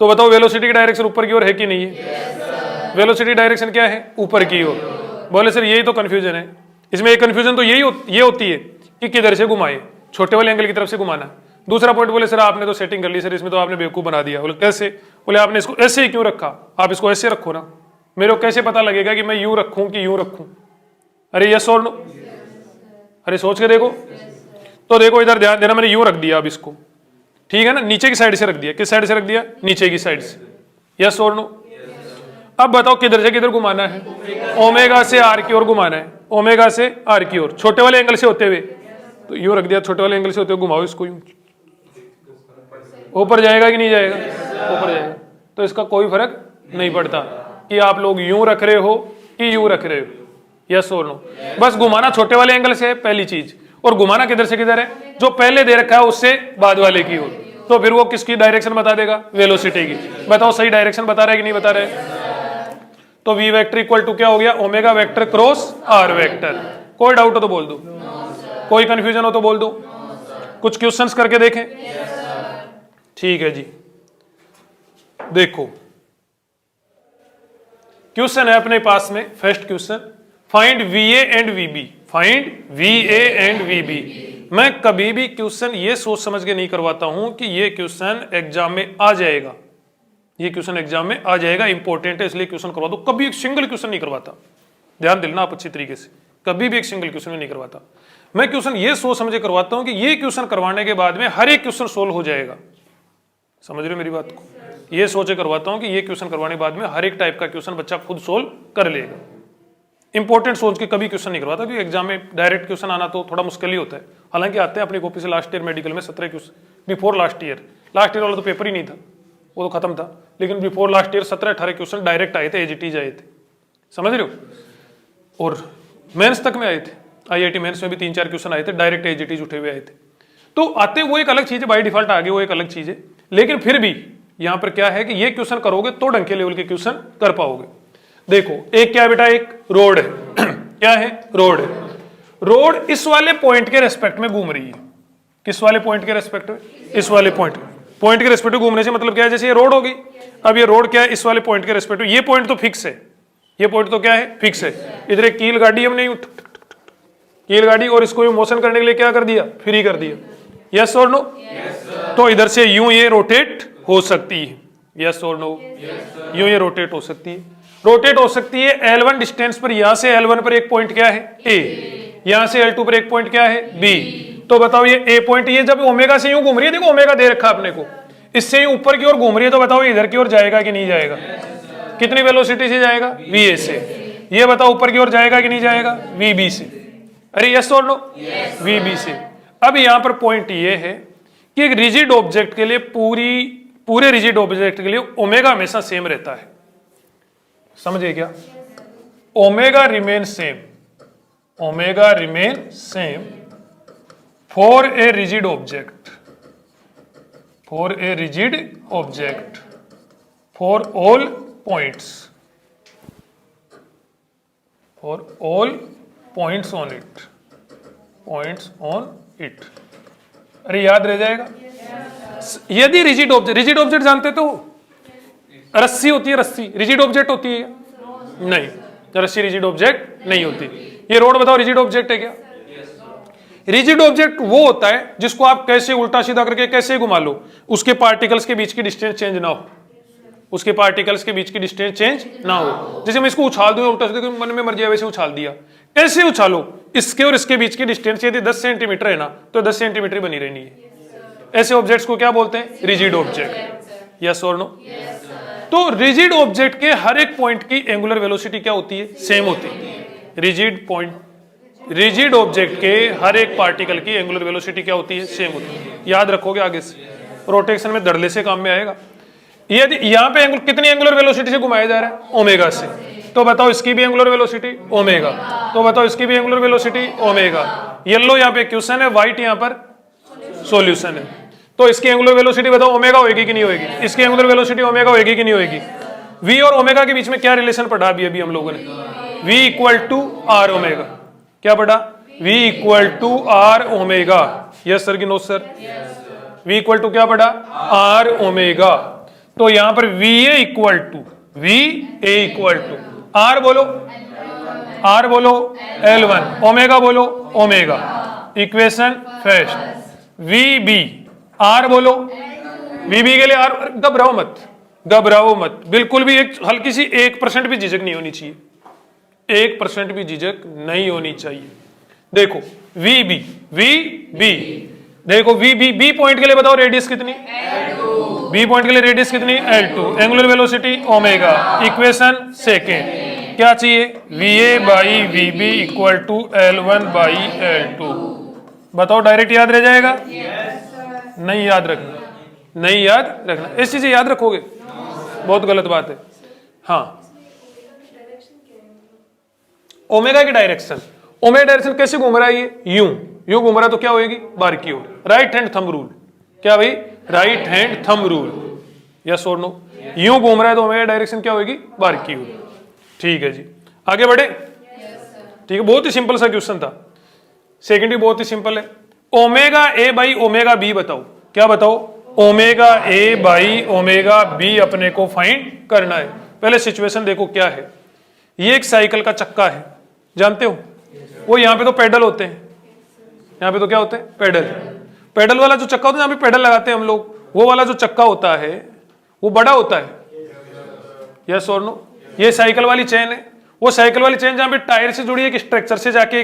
तो बताओ वेलोसिटी की डायरेक्शन ऊपर की ओर है कि नहीं है? वेलोसिटी डायरेक्शन क्या है? ऊपर की ओर। बोले सर यही तो कंफ्यूजन है इसमें। एक कंफ्यूजन तो ये होती है कि किधर से घुमाए, छोटे वाले एंगल की तरफ से घुमाना। दूसरा पॉइंट बोले सर आपने तो सेटिंग कर ली सर, इसमें तो आपने बेवकूफ बना दिया। बोले कैसे? बोले आपने इसको ऐसे ही क्यों रखा? आप इसको ऐसे रखो ना, मेरे को कैसे पता लगेगा कि मैं यूं रखूं कि यूं रखूं? अरे यस और नो? अरे सोच के देखो। तो देखो इधर ध्यान देना, मैंने यूं रख दिया अब इसको, ठीक है ना, नीचे की साइड से रख दिया। किस साइड से रख दिया? नीचे की साइड से। यस और नो? अब बताओ किधर से किधर घुमाना है? ओमेगा से आर की ओर घुमाना है, ओमेगा से आर की ओर, छोटे वाले एंगल से होते हुए। तो यूं रख दिया, छोटे वाले एंगल से होते हुए घुमाओ इसको, यूं ऊपर जाएगा कि नहीं जाएगा? ऊपर जाएगा। तो इसका कोई फर्क नहीं पड़ता कि आप लोग यूं रख रहे हो कि यूं रख रहे हो। यस और नो? बस घुमाना छोटे वाले एंगल से है पहली चीज, और घुमाना किधर से किधर है? जो पहले दे रखा है उससे बाद वाले की ओर। तो फिर वो किसकी डायरेक्शन बता देगा? वेलोसिटी की। बताओ सही डायरेक्शन बता रहा है कि नहीं बता रहे? तो वी वेक्टर इक्वल टू क्या हो गया? Omega vector cross R vector. कोई डाउट हो तो बोल दो, कोई कंफ्यूजन हो तो बोल दो। कुछ क्वेश्चंस करके देखें। ठीक है जी, देखो क्वेश्चन है अपने पास में। First question, find VA and VB। Find VA and VB। मैं कभी भी क्वेश्चन ये सोच समझ के नहीं करवाता हूं कि ये क्वेश्चन एग्जाम में आ जाएगा, ये क्वेश्चन एग्जाम में आ जाएगा, इंपॉर्टेंट है इसलिए क्वेश्चन करवा दो। कभी एक सिंगल क्वेश्चन नहीं करवाता, ध्यान देना आप अच्छी तरीके से। कभी भी एक सिंगल क्वेश्चन नहीं करवाता मैं। क्वेश्चन ये सोच समझ करवाता हूं कि ये क्वेश्चन करवाने के बाद में हर एक क्वेश्चन सोल्व हो जाएगा। समझ रहे हो मेरी बात को? ये सोचे करवाता हूं कि ये क्वेश्चन करवाने के बाद में हर एक टाइप का क्वेश्चन बच्चा खुद सोल्व कर लेगा। इंपॉर्टेंट सोच के कभी क्वेश्चन नहीं करवाता, क्योंकि एग्जाम में डायरेक्ट क्वेश्चन आना तो थोड़ा मुश्किल ही होता है। हालांकि आते हैं अपनी कॉपी से। लास्ट ईयर मेडिकल में 17 क्वेश्चन, बिफोर लास्ट ईयर वाला तो पेपर ही नहीं था, वो तो खत्म था, लेकिन before last year 17-18 question direct आए थे, एजीटीज आए थे। समझ रहे हो? और मेंस तक में आए थे, आईआईटी मेंस में भी 3-4 क्वेश्चन आए थे, डायरेक्ट एजीटीज उठे हुए आए थे। तो आते वो एक अलग चीज है, बाय डिफॉल्ट आ गए वो एक अलग चीज है। लेकिन फिर भी यहां पर क्या है कि ये क्वेश्चन करोगे तो ढंग के लेवल के क्वेश्चन कर पाओगे। देखो एक क्या बेटा, एक रोड है क्या है? रोड है। रोड इस वाले पॉइंट के रेस्पेक्ट में घूम रही है। किस वाले पॉइंट के रेस्पेक्ट में? इस वाले पॉइंट के रेस्पेक्ट में घूमने से मतलब क्या है? जैसे ये रोड होगी, अब ये रोड क्या है? इस वाले पॉइंट के रेस्पेक्ट में। ये पॉइंट तो फिक्स है, ये पॉइंट तो क्या है? फिक्स है। इधर एक कील गाड़ी हमने कील गाड़ी, और इसको मोशन करने के लिए क्या कर दिया? फ्री कर दिया। यस और नो? तो इधर से यूं ये रोटेट हो सकती है। यस और नो? यूं ये रोटेट हो सकती है। रोटेट हो सकती है L1 डिस्टेंस पर। यहां से L1 पर एक पॉइंट क्या है? A। यहां से L2 पर एक पॉइंट क्या है? B। तो बताओ ये A पॉइंट, ये जब ओमेगा से यूं घूम रही है, देखो ओमेगा दे रखा अपने को, इससे यूं ऊपर की ओर घूम रही है, तो बताओ इधर की ओर जाएगा कि नहीं जाएगा? कितनी वेलोसिटी से जाएगा? VA से। ये बताओ ऊपर की ओर जाएगा कि नहीं जाएगा? VB से। अरे यस और नो? VB से। अब यहां पर पॉइंट ये है कि एक रिजिड ऑब्जेक्ट के लिए पूरे रिजिड ऑब्जेक्ट के लिए ओमेगा हमेशा सेम रहता है। समझे क्या? Omega remain same, omega remain same for a rigid object, for a rigid object for all points, for all points on it, points on it. अरे याद रह जाएगा। यदि रिजिड ऑब्जेक्ट जानते तो रस्सी होती है, रस्सी रिजिड ऑब्जेक्ट होती है? नहीं, रस्सी रिजिड ऑब्जेक्ट नहीं होती। ये रोड बताओ रिजिड ऑब्जेक्ट है क्या? रिजिड ऑब्जेक्ट वो होता है जिसको आप कैसे उल्टा सीधा करके कैसे घुमा लो, उसके पार्टिकल्स के बीच की डिस्टेंस चेंज ना हो। उसके पार्टिकल्स के बीच की डिस्टेंस चेंज ना हो। जैसे मैं इसको उछाल दूं उल्टा से, मन में मर जाए वैसे उछाल दिया, ऐसे उछालो, इसके और इसके बीच की डिस्टेंस यदि 10 सेंटीमीटर है ना तो 10 सेंटीमीटर बनी रहनी है। ऐसे ऑब्जेक्ट्स को क्या बोलते हैं? Rigid object. यस और नो? तो रिजिड ऑब्जेक्ट के हर एक पॉइंट की एंगुलर वेलोसिटी क्या होती है? सेम होती है। रिजिड ऑब्जेक्ट के हर एक पार्टिकल की एंगुलर वेलोसिटी क्या होती है? सेम होती है। याद रखोगे आगे से, रोटेशन में धड़ल्ले से काम में आएगा। यदि यहाँ पे कितनी एंगुलर वेलोसिटी से घुमाया जा रहा है? ओमेगा से। तो बताओ इसकी भी एंगुलर वेलोसिटी ओमेगा। तो बताओ इसकी भी एंगुलर वेलोसिटी ओमेगा। येलो यहाँ पे क्वेश्चन है, व्हाइट यहाँ पर सॉल्यूशन है। तो इसकी एंगुलर वेलोसिटी बताओ ओमेगा होगी कि नहीं होगी? इसकी एंगुलर वेलोसिटी ओमेगा होगी कि नहीं होगी? v और ओमेगा के बीच में क्या रिलेशन पढ़ा अभी हम लोगों ने? v equal to R omega. क्या पढ़ा? v equal to R omega. Yes sir कि no sir? v equal to क्या पढ़ा? R omega. तो यहां पर va इक्वल टू आर बोलो, आर बोलो L1, ओमेगा बोलो omega. Equation first, vb R बोलो, vb के लिए आर। घबराओ मत, घबराओ मत, बिल्कुल भी एक हल्की सी 1% भी झिझक नहीं होनी चाहिए, 1% भी झिझक नहीं होनी चाहिए। देखो vb देखो vb बी पॉइंट के लिए बताओ रेडियस कितनी? बी पॉइंट के लिए रेडियस कितनी? L2। Angular velocity omega. Equation second क्या चाहिए? va by vb equal to L1 by L2। बताओ डायरेक्ट याद रह जाएगा? नहीं याद रखना, नहीं याद रखना। इस चीज याद रखोगे बहुत गलत बात है। हाँ, ओमेगा की डायरेक्शन, ओमेगा डायरेक्शन कैसे घूम रहा है? ये यूं घूम रहा है तो क्या होगी? बार की ओर। Right hand thumb rule. क्या भाई? Right hand thumb rule. Yes और नो? यूं घूम रहा है तो ओमेगा डायरेक्शन क्या होगी? बार की ओर। ठीक है जी, आगे बढ़े। ठीक है, बहुत ही सिंपल सा क्वेश्चन था। सेकेंड भी बहुत ही सिंपल है। Omega A by omega B बताओ। क्या बताओ? Omega A by omega B अपने को फाइंड करना है। पहले सिचुएशन देखो क्या है। ये एक साइकिल का चक्का है, जानते हो? वो यहाँ पे तो पेडल होते हैं, यहाँ पे तो क्या होते हैं? पेडल। पेडल वाला जो चक्का होता है, यहाँ पे पेडल लगाते हैं हम लोग, वो वाला जो चक्का होता है वो बड़ा होता है। यस और नो? ये साइकिल वाली चेन है, वो साइकिल वाली चेन जहाँ पे टायर से जुड़ी है, एक स्ट्रक्चर से जाके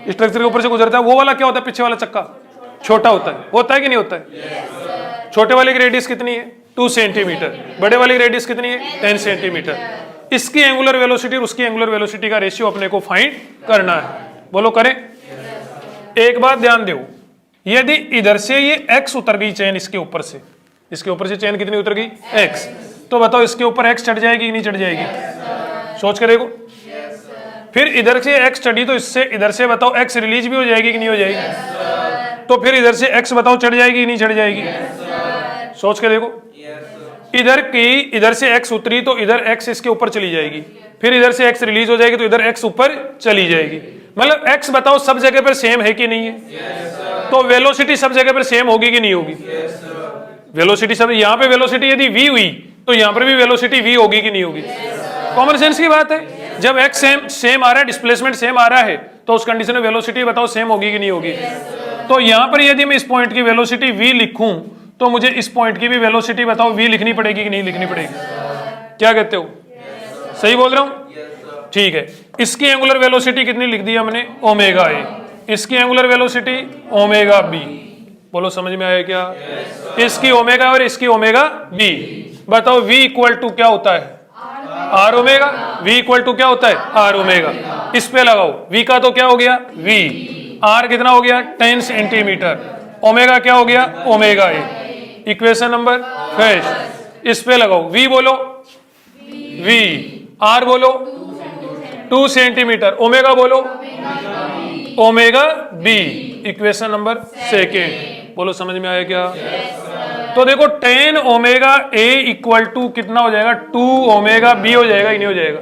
स्ट्रक्चर के ऊपर से गुजरता है, वो वाला क्या होता है? पीछे वाला चक्का छोटा होता है कि नहीं होता है? छोटे वाले की रेडियस कितनी है? 2 सेंटीमीटर। बड़े वाले की रेडियस कितनी है? 10 सेंटीमीटर। इसकी एंगुलर वेलोसिटी और उसकी एंगुलर वेलोसिटी का रेशियो अपने को फाइंड करना है। बोलो करें? एक बात ध्यान दो, यदि इधर से ये x उतर गई चेन, इसके ऊपर से चेन कितनी उतर गई? x। तो बताओ इसके ऊपर x चढ़ जाएगी कि नहीं चढ़ जाएगी? सोच कर देखो। फिर इधर से x चढ़ी तो इससे इधर से बताओ x रिलीज भी हो जाएगी कि नहीं हो जाएगी? तो फिर इधर से x बताओ चढ़ जाएगी कि नहीं चढ़ जाएगी? सोच के देखो। इधर से x उतरी तो इधर x इसके ऊपर चली जाएगी, फिर इधर से x रिलीज हो जाएगी तो इधर x ऊपर चली जाएगी। मतलब x बताओ सब जगह पर सेम है कि नहीं है? तो वेलोसिटी सब जगह पर सेम होगी कि नहीं होगी? वेलोसिटी सब, यहाँ पे वेलोसिटी यदि v हुई तो यहाँ पर भी वेलोसिटी v होगी कि नहीं होगी? कॉमन सेंस की बात है। जब x सेम आ रहा है, डिस्प्लेसमेंट सेम आ रहा है, तो उस कंडीशन में वेलोसिटी बताओ सेम होगी कि नहीं होगी? तो यहाँ पर यदि मैं इस पॉइंट की वेलोसिटी v लिखूं तो मुझे इस पॉइंट की भी वेलोसिटी बताओ v लिखनी पड़ेगी कि नहीं लिखनी पड़ेगी? क्या कहते हो? सही बोल रहा हूं? ठीक है। इसकी एंगुलर वेलोसिटी कितनी लिख दी हमने? Omega A. इसकी एंगुलर वेलोसिटी ओमेगा बी। बोलो समझ में आया क्या? इसकी ओमेगा और इसकी ओमेगा बी। बताओ v इक्वल टू क्या होता है? R omega. v equal to क्या होता है? R omega. इस पे लगाओ, v का तो क्या हो गया? v। r कितना हो गया? 10 सेंटीमीटर। ओमेगा क्या हो गया? Omega A. Equation number first, इस पे लगाओ, v बोलो v, r बोलो 2 सेंटीमीटर, ओमेगा बोलो omega b। Equation number second. बोलो समझ में आया क्या? तो देखो 10 ओमेगा a इक्वल टू कितना हो जाएगा? 2 ओमेगा b हो जाएगा कि नहीं हो जाएगा?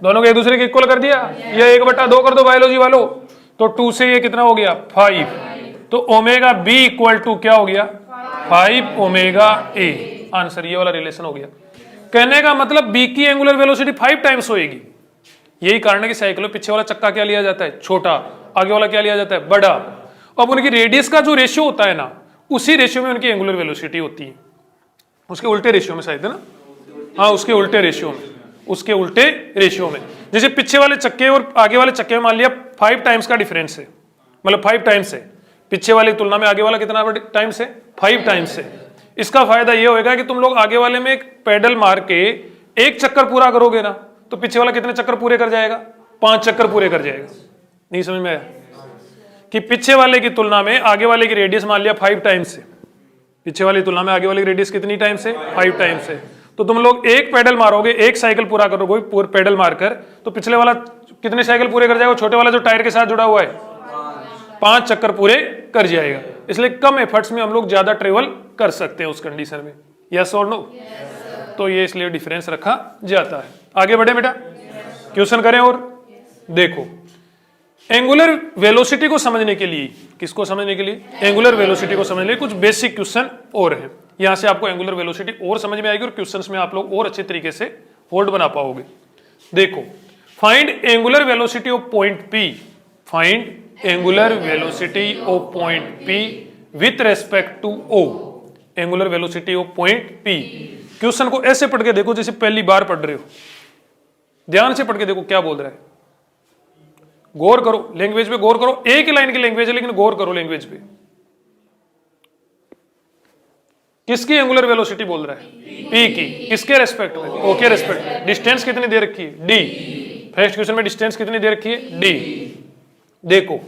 दोनों को एक दूसरे के इक्वल कर दिया, या 1/2 कर दो बायोलॉजी वालों। तो 2 से ये कितना हो गया? 5। तो ओमेगा b इक्वल टू क्या हो गया? 5 ओमेगा a। आंसर ये वाला रिलेशन हो गया। कहने का मतलब b की एंगुलर वेलोसिटी 5 टाइम्स होएगी। यही कारण है कि साइकिल में पीछे वाला चक्का क्या लिया जाता है? छोटा, आगे वाला क्या लिया जाता है? बड़ा। अब उनकी रेडियस का जो रेशियो होता है ना, उसी रेशियो में उनकी एंगुलर वेलोसिटी होती है। उसके उल्टे रेशियो में शायद है ना, हाँ उसके उल्टे रेशियो में, उसके उल्टे रेशियो में। जैसे पीछे वाले चक्के और आगे वाले चक्के में मान लिया 5 टाइम्स का डिफरेंस है, मतलब 5 टाइम्स है, पीछे वाले की तुलना में आगे वाला कितना टाइम्स है, 5 टाइम्स है। इसका फायदा ये होगा कि तुम लोग आगे वाले में एक पेडल मार के एक चक्कर पूरा करोगे ना, तो पीछे वाला कितने चक्कर पूरे कर जाएगा, 5 चक्कर पूरे कर जाएगा। नहीं समझ में आया कि पीछे वाले की तुलना में आगे वाले की रेडियस मान लिया 5 टाइम्स है, पीछे वाली तुलना में आगे वाले की रेडियस कितनी टाइम्स है, 5 टाइम्स है। तो तुम लोग एक पेडल मारोगे, एक साइकिल पूरा करोगे पूरे पेडल मारकर, तो पिछले वाला कितने साइकिल पूरे कर जाएगा, छोटे वाला जो टायर के साथ जुड़ा हुआ है 5 चक्कर पूरे कर जाएगा। इसलिए कम एफर्ट्स में हम लोग ज्यादा ट्रेवल कर सकते हैं उस कंडीशन में। यस और नो? तो ये इसलिए डिफरेंस रखा जाता है। आगे बढ़े बेटा, क्वेश्चन करें। और देखो एंगुलर वेलोसिटी को समझने के लिए, किसको समझने के लिए, एंगुलर वेलोसिटी को समझने के लिए कुछ बेसिक क्वेश्चन और हैं। यहां से आपको एंगुलर वेलोसिटी और समझ में आएगी और क्वेश्चंस में आप लोग और अच्छे तरीके से होल्ड बना पाओगे। देखो, find angular velocity of point P, find angular velocity of point P with respect to O, angular velocity of point P. Question को ऐसे पढ़ के देखो जैसे पहली बार पढ़ रहे हो, ध्यान से पढ़ के देखो क्या बोल रहा है, गौर करो, लैंग्वेज पे गौर करो। एक ही लाइन की लैंग्वेज है लेकिन गौर करो लैंग्वेज पे। किसकी एंगुलर वेलोसिटी बोल रहा है, पी की, किसके रेस्पेक्ट में, ओ के रेस्पेक्ट में। डिस्टेंस कितनी दे रखी है, डी। फर्स्ट क्वेश्चन में डिस्टेंस कितनी दे रखी है, डी। देखो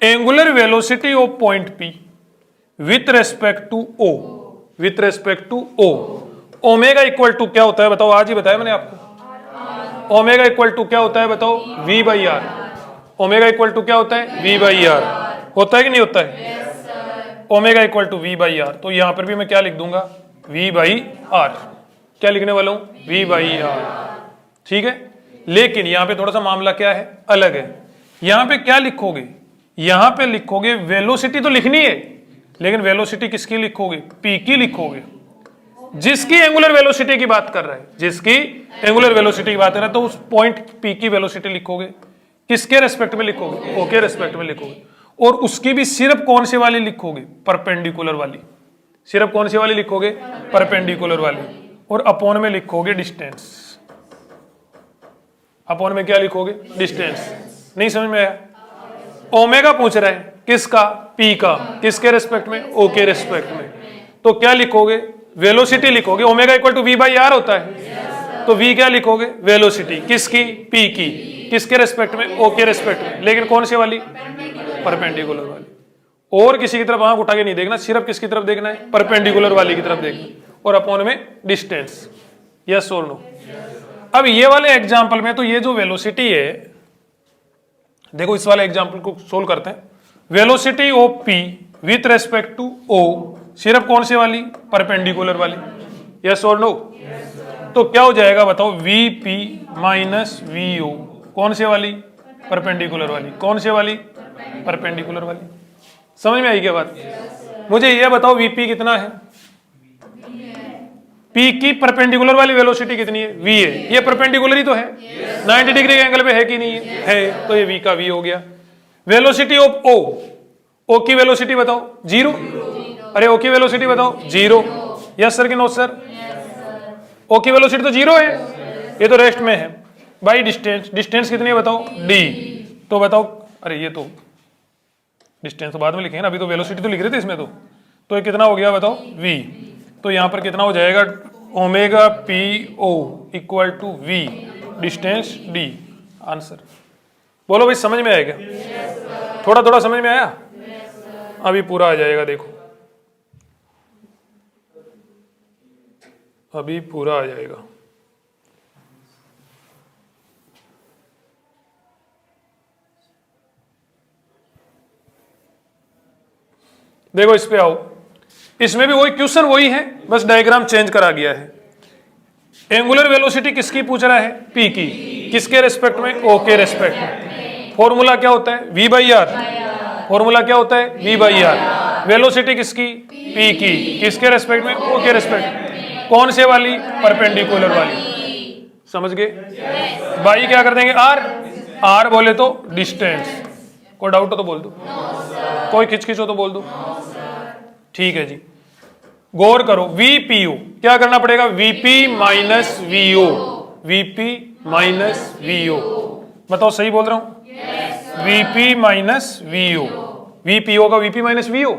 angular velocity of point P with respect to O, with respect to O, omega equal to क्या होता है बताओ, आज ही बताया मैंने आपको। ओमेगा इक्वल टू क्या होता है बताओ, V by R. Omega equal to क्या होता है, वी बाई आर। होता है कि नहीं होता है, omega equal to V by R. तो यहां पर भी मैं क्या लिख दूंगा, वी बाई आर। क्या लिखने वाला हूं, वी बाई आर। ठीक है, लेकिन यहां पे थोड़ा सा मामला क्या है, अलग है। यहां पे क्या लिखोगे, यहां पे लिखोगे वेलोसिटी तो लिखनी है, लेकिन वेलोसिटी किसकी लिखोगे, पी की लिखोगे, जिसकी एंगुलर वेलोसिटी की बात कर रहा है, जिसकी एंगुलर वेलोसिटी की बात कर रहा है। तो उस पॉइंट पी की वेलोसिटी लिखोगे, किसके रेस्पेक्ट में लिखोगे, ओ के रेस्पेक्ट में लिखोगे। और उसकी भी सिर्फ कौन से वाली लिखोगे, परपेंडिकुलर वाली। सिर्फ कौन सी वाली लिखोगे, परपेंडिकुलर वाली। और अपॉन में लिखोगे डिस्टेंस, अपॉन में क्या लिखोगे, डिस्टेंस। नहीं समझ में आया? ओमेगा पूछ रहा है किसका, पी का, किसके रेस्पेक्ट में, ओ के रेस्पेक्ट में। तो क्या लिखोगे, वेलोसिटी लिखोगे। Omega equal to V by R होता है, तो वी क्या लिखोगे, वेलोसिटी किसकी, पी की, किसके रेस्पेक्ट में, ओ के रेस्पेक्ट में, लेकिन कौन सी वाली, परपेंडिकुलर वाली। और किसी की तरफ आंख उठा के नहीं देखना, सिर्फ किसकी तरफ देखना है, परपेंडिकुलर वाली की तरफ देखना। और अपॉन में डिस्टेंस। यस और नो? अब ये वाले एग्जाम्पल में तो ये जो वेलोसिटी है, देखो इस वाले एग्जाम्पल को सोल्व करते हैं। Velocity of P with respect to O, सिर्फ कौन सी वाली, परपेंडिकुलर वाली। यस और नो? तो क्या हो जाएगा बताओ, V P minus V O, कौन से वाली, परपेंडिकुलर वाली। कौन से वाली, परपेंडिकुलर वाली। समझ में आई क्या बात? मुझे यह बताओ वीपी कितना है, पी की परपेंडिकुलर वाली वेलोसिटी कितनी है, वी है। ये परपेंडिकुलर ही तो है, 90 डिग्री के एंगल पे है कि नहीं है, है। तो ये वी का वी हो गया। वेलोसिटी ऑफ ओ, ओ की वेलोसिटी बताओ, 0। अरे ओ की वेलोसिटी बताओ, 0। यस सर कि नो सर? ओ की वेलोसिटी तो 0 है, ये तो रेस्ट में है। बाई डिस्टेंस, डिस्टेंस कितनी है बताओ, डी। तो बताओ, अरे ये तो डिस्टेंस तो बाद में लिखेंगे ना, अभी तो वेलोसिटी तो लिख रहे थे इसमें। तो ये कितना हो गया बताओ, वी। तो यहां पर कितना हो जाएगा, omega P O equal to V distance D. Answer बोलो भाई, समझ में आएगा? थोड़ा थोड़ा समझ में आया? अभी पूरा आ जाएगा, देखो अभी पूरा आ जाएगा। देखो इस पे आओ, इसमें भी वही क्वेश्चन वही है, बस डायग्राम चेंज करा गया है। एंगुलर वेलोसिटी किसकी पूछ रहा है, पी की, किसके रेस्पेक्ट में, ओ के रेस्पेक्ट में। फॉर्मूला क्या होता है, वी बाई आर। फॉर्मूला क्या होता है, वी बाई आर। वेलोसिटी किसकी, पी की, किसके रेस्पेक्ट में, ओ के रेस्पेक्ट में। कौन से वाली, परपेंडिकुलर वाली। समझ गए? बाई क्या कर देंगे, आर। आर बोले तो डिस्टेंस। कोई डाउट हो तो बोल दो, कोई खिचखिच हो तो बोल दो। ठीक है जी, गौर करो, वी पी ओ क्या करना पड़ेगा, VP minus VO, VP minus VO. बताओ सही बोल रहा हूं, वीपी माइनस वीओ, वीपीओ का वीपी माइनस वीओ,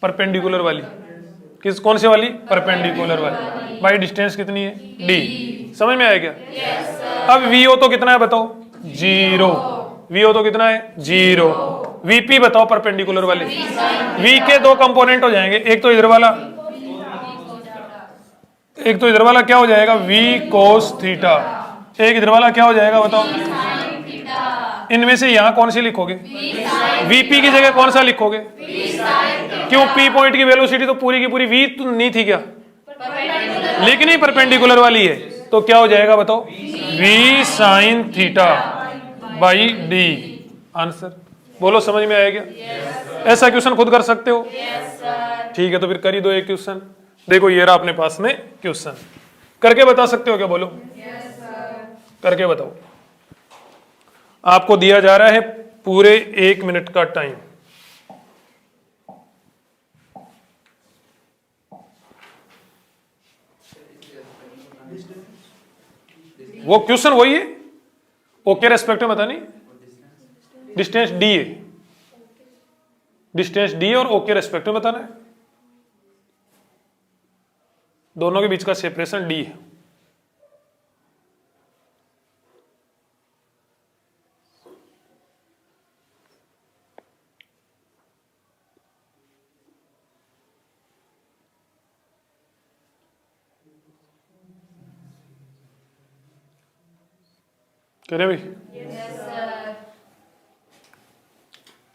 परपेंडिकुलर वाली, किस कौन से वाली, परपेंडिकुलर वाली। भाई डिस्टेंस कितनी है, डी। समझ में आया क्या? अब वीओ तो कितना है बताओ, 0। वीओ तो कितना है, 0। वीपी बताओ परपेंडिकुलर वाले, वी के दो कंपोनेंट हो जाएंगे, एक तो इधर वाला, एक तो इधर वाला क्या हो जाएगा, वी कोस थीटा, एक इधर वाला क्या हो जाएगा बताओ। इनमें से यहां कौन सी लिखोगे, वीपी की जगह कौन सा लिखोगे, क्यों, पी पॉइंट की वेलोसिटी तो पूरी की पूरी वी तो नहीं थी क्या, लेकिन ये परपेंडिकुलर वाली है, तो क्या हो जाएगा बताओ, V sine theta by D. Answer बोलो, समझ में आया क्या? ऐसा क्वेश्चन खुद कर सकते हो? ठीक है, तो फिर कर ही दो एक क्वेश्चन। देखो ये रहा अपने पास में क्वेश्चन, करके बता सकते हो क्या, बोलो करके बताओ। आपको दिया जा रहा है पूरे 1 मिनट का टाइम। वो क्वेश्चन वही है, ओके रेस्पेक्ट में बतानी, डिस्टेंस डी है, डिस्टेंस डी और ओके रेस्पेक्ट में बताना है, दोनों के बीच का सेपरेशन डी है। कह रहे भाई,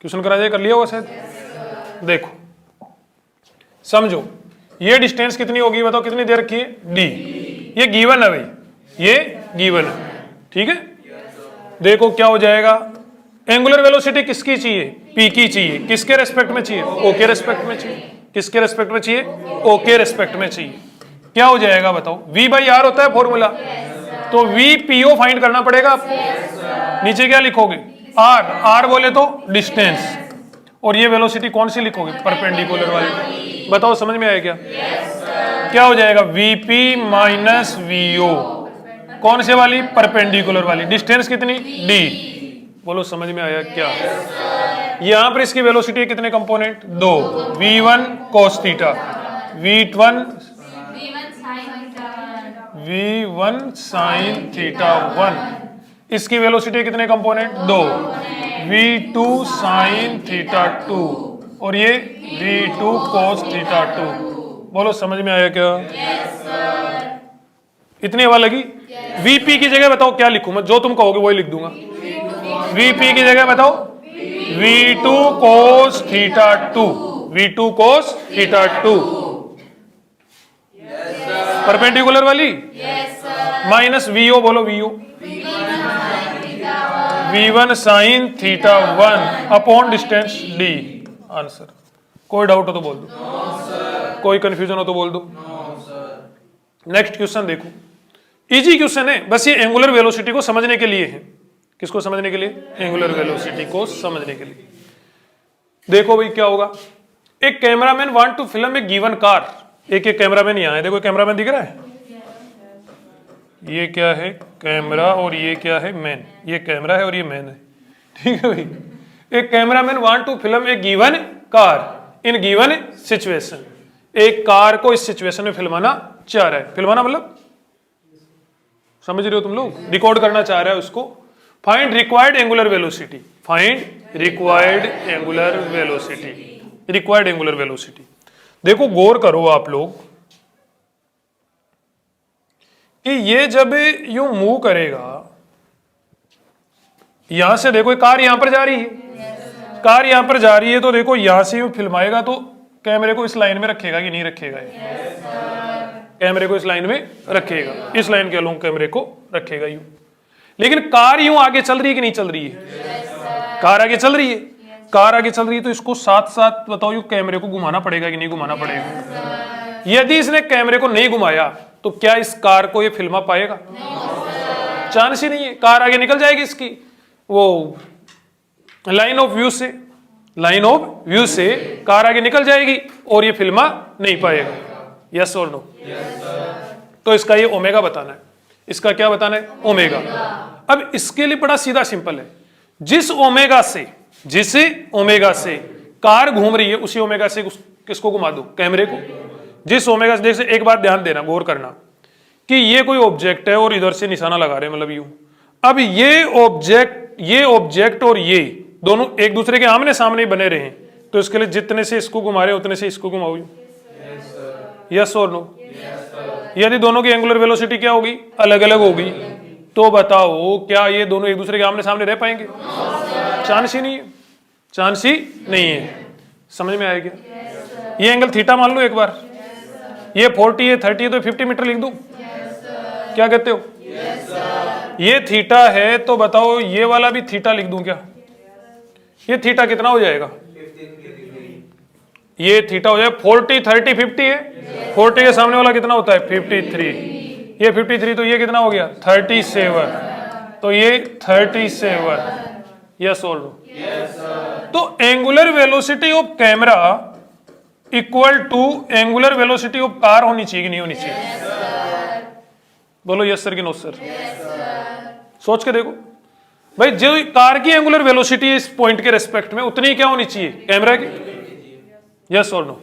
क्वेश्चन करा जाए, कर लिया होगा शायद। देखो समझो, ये डिस्टेंस कितनी होगी बताओ, कितनी देर रखी है, डी। ये गिवन है भाई, ये गिवन है, ठीक है। देखो क्या हो जाएगा, एंगुलर वेलोसिटी किसकी चाहिए, पी की चाहिए, किसके रेस्पेक्ट में चाहिए, ओके रेस्पेक्ट में चाहिए, किसके रेस्पेक्ट में चाहिए, ओके रेस्पेक्ट में चाहिए। क्या हो जाएगा बताओ, वी बाई आर होता है फॉर्मूला, तो वी पीओ फाइंड करना पड़ेगा आपको। नीचे क्या लिखोगे, आर, आर बोले तो डिस्टेंस, और ये वेलोसिटी कौन सी लिखोगे, परपेंडिकुलर वाली। बताओ समझ में आया क्या? क्या हो जाएगा, वीपी माइनस वीओ, कौन से वाली, परपेंडिकुलर वाली, डिस्टेंस कितनी, डी। बोलो समझ में आया क्या? यहां पर इसकी वेलोसिटी कितने component, 2, v1 cos theta, v1 sin theta 1, इसकी वेलोसिटी कितने कंपोनेंट, 2, v2 sin थीटा 2, और ये v2 cos थीटा 2। बोलो समझ में आया क्या? इतनी हवा लगी? vp की जगह बताओ क्या लिखूं मैं, जो तुम कहोगे वही लिख दूंगा। vp की जगह बताओ v2 cos theta 2, v2 cos theta 2, perpendicular वाली, माइनस वीओ, बोलो VO, v1 sine theta 1 upon distance D. Answer. कोई डाउट हो तो बोल दो, कोई कंफ्यूजन हो तो बोल दो। नेक्स्ट क्वेश्चन देखो, इजी क्वेश्चन है, बस ये एंगुलर वेलोसिटी को समझने के लिए है। किसको समझने के लिए, एंगुलर वेलोसिटी को समझने के लिए। देखो भाई क्या होगा, एक cameraman want to film a given car. एक कैमरामैन यहां है, देखो कैमरामैन दिख रहा है, ये क्या है, कैमरा, और ये क्या है, मैन। ये कैमरा है और ये मैन है, ठीक है भाई। एक cameraman want to film a given car in given situation. एक कार को इस सिचुएशन में फिल्माना चाह रहा है, फिल्माना मतलब समझ रहे हो तुम लोग, रिकॉर्ड करना चाह रहा है उसको। Find required angular velocity, find required angular velocity, required angular velocity. देखो गौर करो आप लोग कि ये जब यूं मूव करेगा, यहां से देखो कार यहां पर जा रही है, कार यहां पर जा रही है, तो देखो यहां से यूं फिल्माएगा तो कैमरे को इस लाइन में रखेगा कि नहीं रखेगा? कैमरे को इस लाइन में रखेगा, इस लाइन के अलोंग कैमरे को रखेगा यूं। लेकिन कार यूं आगे चल रही है कि नहीं चल रही है? कार आगे चल रही है, कार आगे चल रही है, तो इसको साथ साथ बताओ यूं कैमरे को घुमाना पड़ेगा कि नहीं घुमाना पड़ेगा? यदि इसने कैमरे को नहीं घुमाया तो क्या इस कार को ये फिल्मा पाएगा? चांस ही नहीं है, कार आगे निकल जाएगी इसकी वो लाइन ऑफ व्यू से, लाइन ऑफ व्यू से कार आगे निकल जाएगी और ये फिल्मा नहीं पाएगा। यस और नो? तो इसका ये ओमेगा बताना है, इसका क्या बताना है? ओमेगा। अब इसके लिए बड़ा सीधा सिंपल है, जिस ओमेगा से कार घूम रही है उसी ओमेगा से किसको घुमा दो? कैमरे को। जिस ओमेगा से, जैसे एक बात ध्यान देना, गौर करना कि ये कोई ऑब्जेक्ट है और इधर से निशाना लगा रहे हैं, मतलब यूं। अब ये ऑब्जेक्ट और ये दोनों एक दूसरे के आमने सामने ही बने रहे, तो इसके लिए जितने से इसको घुमा रहे उतने से इसको घुमाओ। यस और नो? यदि दोनों की एंगुलर वेलोसिटी क्या होगी? अलग अलग होगी, तो बताओ क्या ये दोनों एक दूसरे के आमने सामने रह पाएंगे? चांस ही नहीं है, चांस ही नहीं है। समझ में आएगा? ये एंगल थीटा मान लो एक बार, ये 40 है, 30 है, तो 50 मीटर लिख दूं? क्या कहते हो? ये थीटा है, तो बताओ ये वाला भी थीटा लिख दूं क्या? ये थीटा कितना हो जाएगा? ये थीटा हो जाएगा 40, 30, 50 है, 40 के सामने वाला कितना होता है? 53। ये 53, तो ये कितना हो गया? 37, तो ये 37। यस और नो? तो angular velocity of camera equal to angular velocity of car होनी चाहिए कि नहीं होनी चाहिए? बोलो यस सर कि नो सर? सोच के देखो भाई, जो कार की एंगुलर वेलोसिटी है इस पॉइंट के रेस्पेक्ट में, उतनी क्या होनी चाहिए कैमरा की? यस और नो?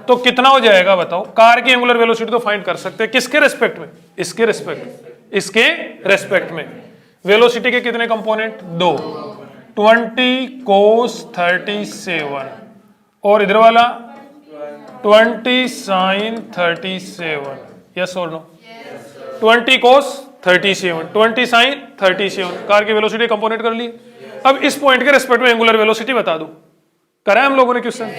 तो कितना हो जाएगा बताओ? कार की एंगुलर वेलोसिटी तो फाइंड कर सकते हैं, किसके रेस्पेक्ट में? इसके रेस्पेक्ट में। वेलोसिटी के कितने कंपोनेंट? 2, 20 cos 37 और इधर वाला 20 sin 37। यस और नो? 20 cos 37, 20 sin 37, कार की वेलोसिटी कंपोनेंट कर ली। अब इस पॉइंट के रेस्पेक्ट में एंगुलर वेलोसिटी बता दो। करा है हम लोगों ने क्वेश्चन?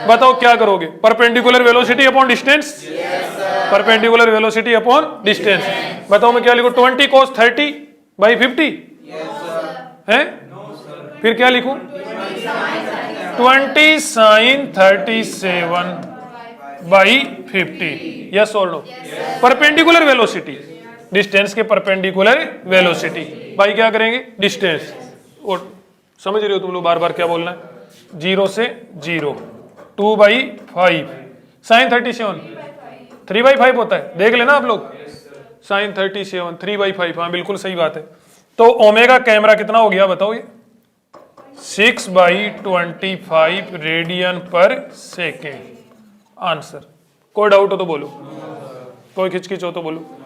बताओ क्या करोगे? Perpendicular velocity upon distance, perpendicular velocity upon distance. बताओ मैं क्या लिखूं? 20 cos 30/50 है? फिर क्या लिखूं? 20 sin 37/50। यस और नो? परपेंडिकुलर वेलोसिटी, डिस्टेंस के परपेंडिकुलर वेलोसिटी भाई क्या करेंगे? डिस्टेंस। और समझ रहे हो तुम लोग बार बार क्या बोलना है? 0 से 0, 2/5 sin 37 3/5 होता है, देख लेना आप लोग। sin 37 3/5, हाँ बिल्कुल सही बात है। तो ओमेगा कैमरा कितना हो गया बताओ? ये 6/25 रेडियन पर सेकेंड। आंसर। कोई डाउट हो तो बोलो, कोई खिचखिच हो तो बोलो।